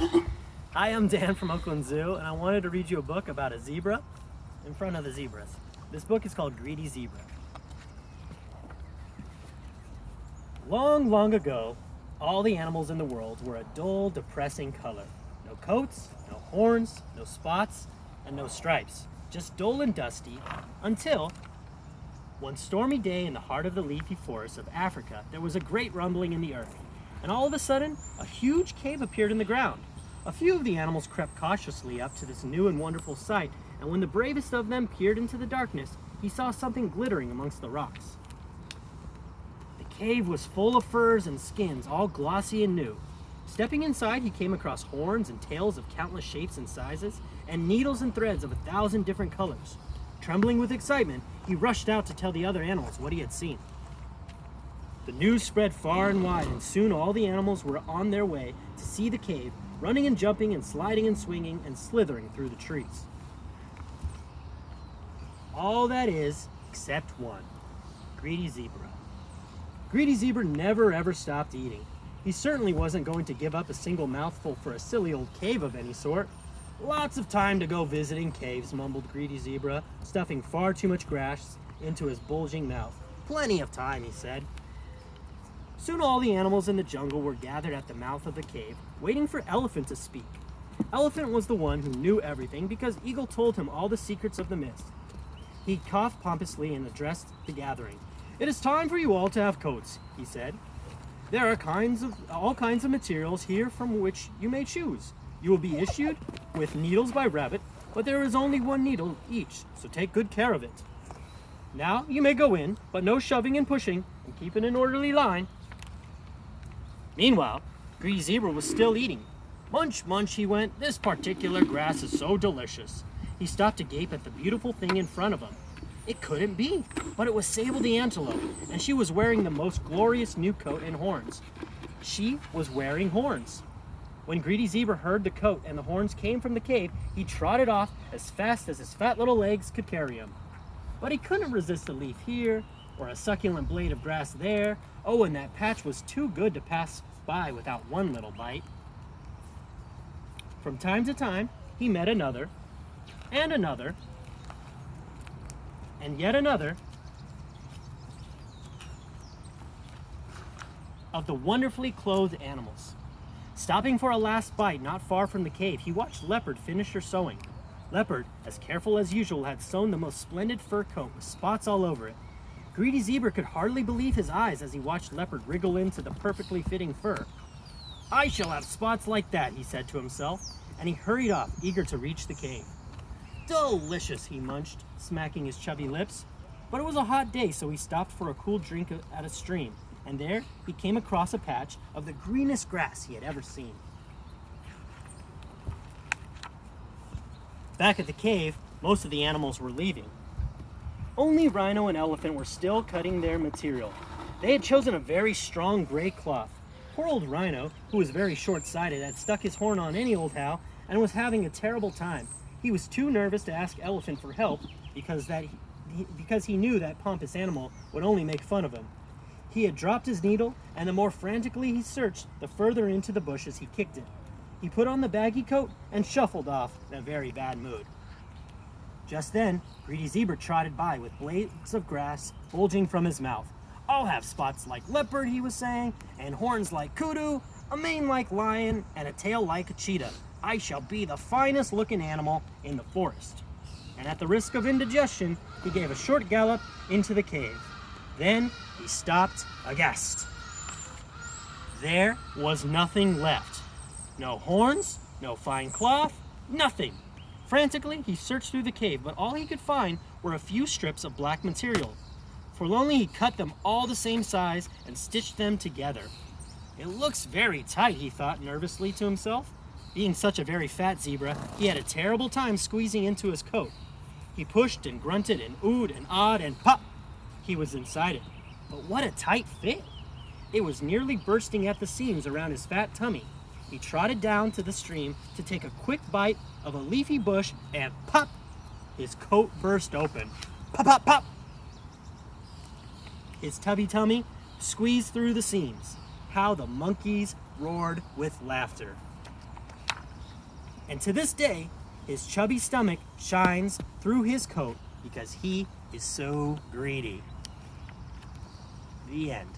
Hi, I'm Dan from Oakland Zoo, and I wanted to read you a book about a zebra in front of the zebras. This book is called Greedy Zebra. Long, long ago, all the animals in the world were a dull, depressing color. No coats, no horns, no spots, and no stripes. Just dull and dusty, until one stormy day in the heart of the leafy forests of Africa, there was a great rumbling in the earth, and all of a sudden, a huge cave appeared in the ground. A few of the animals crept cautiously up to this new and wonderful sight, and when the bravest of them peered into the darkness, he saw something glittering amongst the rocks. The cave was full of furs and skins, all glossy and new. Stepping inside, he came across horns and tails of countless shapes and sizes, and needles and threads of 1,000 different colors. Trembling with excitement, he rushed out to tell the other animals what he had seen. The news spread far and wide, and soon all the animals were on their way to see the cave, running and jumping and sliding and swinging and slithering through the trees. All that is, except one, Greedy Zebra. Greedy Zebra never ever stopped eating. He certainly wasn't going to give up a single mouthful for a silly old cave of any sort. Lots of time to go visiting caves, mumbled Greedy Zebra, stuffing far too much grass into his bulging mouth. Plenty of time, he said. Soon all the animals in the jungle were gathered at the mouth of the cave, waiting for Elephant to speak. Elephant was the one who knew everything because Eagle told him all the secrets of the mist. He coughed pompously and addressed the gathering. "It is time for you all to have coats," he said. "There are all kinds of materials here from which you may choose. You will be issued with needles by rabbit, but there is only one needle each, so take good care of it. Now you may go in, but no shoving and pushing, and keep in an orderly line." Meanwhile, Greedy Zebra was still eating. Munch, munch, he went. This particular grass is so delicious. He stopped to gape at the beautiful thing in front of him. It couldn't be, but it was Sable the antelope, and she was wearing the most glorious new coat and horns. She was wearing horns. When Greedy Zebra heard the coat and the horns came from the cave, he trotted off as fast as his fat little legs could carry him. But he couldn't resist a leaf here, or a succulent blade of grass there. Oh, and that patch was too good to pass by without one little bite. From time to time, he met another, and another, and yet another of the wonderfully clothed animals. Stopping for a last bite not far from the cave, he watched Leopard finish her sewing. Leopard, as careful as usual, had sewn the most splendid fur coat with spots all over it. Greedy Zebra could hardly believe his eyes as he watched Leopard wriggle into the perfectly fitting fur. "I shall have spots like that," he said to himself, and he hurried off, eager to reach the cave. "Delicious," he munched, smacking his chubby lips. But it was a hot day, so he stopped for a cool drink at a stream, and there he came across a patch of the greenest grass he had ever seen. Back at the cave, most of the animals were leaving. Only Rhino and Elephant were still cutting their material. They had chosen a very strong gray cloth. Poor old Rhino, who was very short-sighted, had stuck his horn on any old how and was having a terrible time. He was too nervous to ask Elephant for help because he knew that pompous animal would only make fun of him. He had dropped his needle, and the more frantically he searched, the further into the bushes he kicked it. He put on the baggy coat and shuffled off in a very bad mood. Just then, Greedy Zebra trotted by with blades of grass bulging from his mouth. "I'll have spots like leopard," he was saying, "and horns like kudu, a mane like lion, and a tail like a cheetah. I shall be the finest looking animal in the forest." And at the risk of indigestion, he gave a short gallop into the cave. Then he stopped aghast. There was nothing left. No horns, no fine cloth, nothing. Frantically, he searched through the cave, but all he could find were a few strips of black material. Forlornly, he cut them all the same size and stitched them together. "It looks very tight," he thought nervously to himself. Being such a very fat zebra, he had a terrible time squeezing into his coat. He pushed and grunted and oohed and awed, and pop! He was inside it. But what a tight fit! It was nearly bursting at the seams around his fat tummy. He trotted down to the stream to take a quick bite of a leafy bush, and pop! His coat burst open. Pop, pop, pop! His tubby tummy squeezed through the seams. How the monkeys roared with laughter. And to this day, his chubby stomach shines through his coat because he is so greedy. The end.